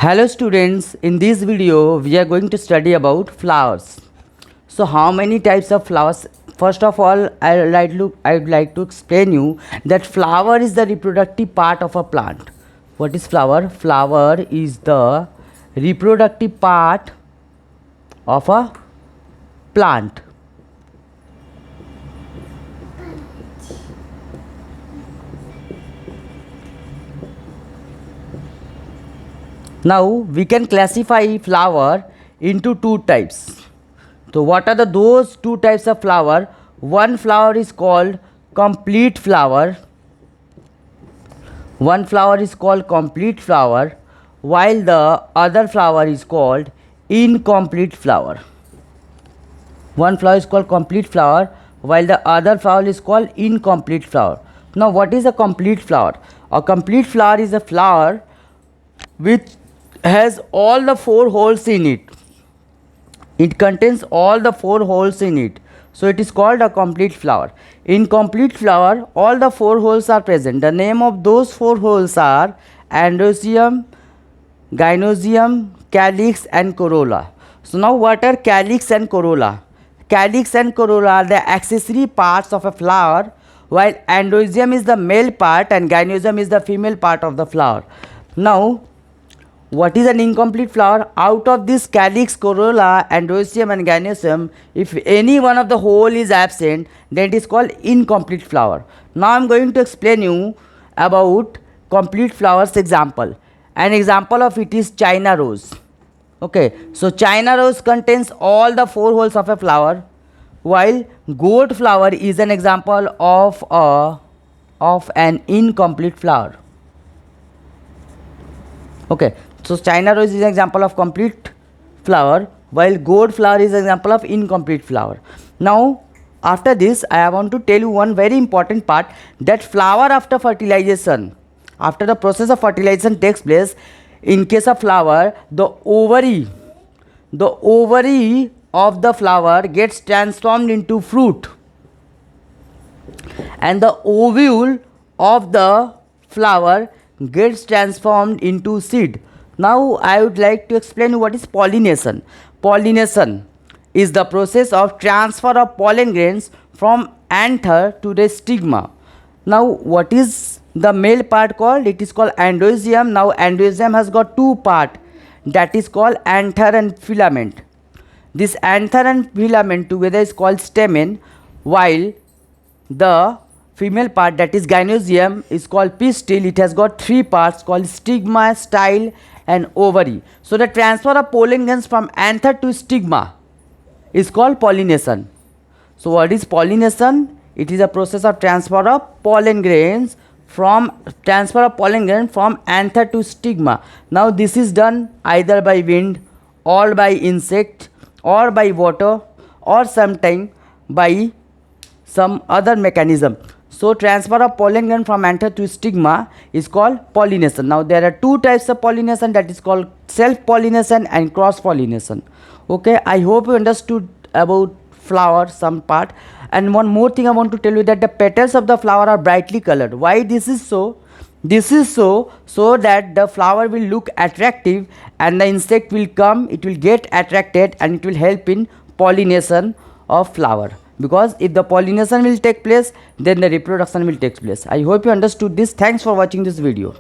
Hello students, in this video we are going to study about flowers. So how many types of flowers? First of all, I would like to explain you that flower is the reproductive part of a plant. What is flower? Flower is the reproductive part of a plant. Now we can classify flower into two types. So what are those two types of flower? One flower is called complete flower. One flower is called complete flower, while the other flower is called incomplete flower. One flower is called complete flower, while the other flower is called incomplete flower. Now what is a complete flower? A complete flower is a flower which has all the four holes in it. It contains all the four holes in it. So it is called a complete flower. In complete flower, all the four holes are present. The name of those four holes are androecium, gynosium, calyx and corolla. So now what are calyx and corolla? Calyx and corolla are the accessory parts of a flower, while androecium is the male part and gynosium is the female part of the flower. Now what is an incomplete flower? Out of this calyx, corolla, androecium and gynosium, if any one of the whole is absent, then it is called incomplete flower. Now I am going to explain you about complete flowers example. An example of it is China rose. Okay, so China rose contains all the four holes of a flower, while gourd flower is an example of an incomplete flower. Okay, so China rose is an example of complete flower, while gourd flower is an example of incomplete flower. Now after this I want to tell you one very important part, that flower after fertilization, after the process of fertilization takes place, in case of flower, the ovary of the flower gets transformed into fruit, and the ovule of the flower gets transformed into seed. Now I would like to explain what is pollination. Pollination is the process of transfer of pollen grains from anther to the stigma. Now what is the male part called? It is called androecium. Now androecium has got two parts, that is called anther and filament. This anther and filament together is called stamen, while the female part, that is gynosium, is called pistil. It has got three parts called stigma, style and ovary. So the transfer of pollen grains from anther to stigma is called pollination. So what is pollination? It is a process of transfer of pollen grains from anther to stigma. Now this is done either by wind or by insect or by water or sometime by some other mechanism. So transfer of pollen grain from anther to stigma is called pollination. Now there are two types of pollination, that is called self-pollination and cross-pollination. Okay, I hope you understood about flower some part. And one more thing I want to tell you, that the petals of the flower are brightly colored. Why this is so? This is so that the flower will look attractive and the insect will come, it will get attracted and it will help in pollination of flower. Because if the pollination will take place, then the reproduction will take place. I hope you understood this. Thanks for watching this video.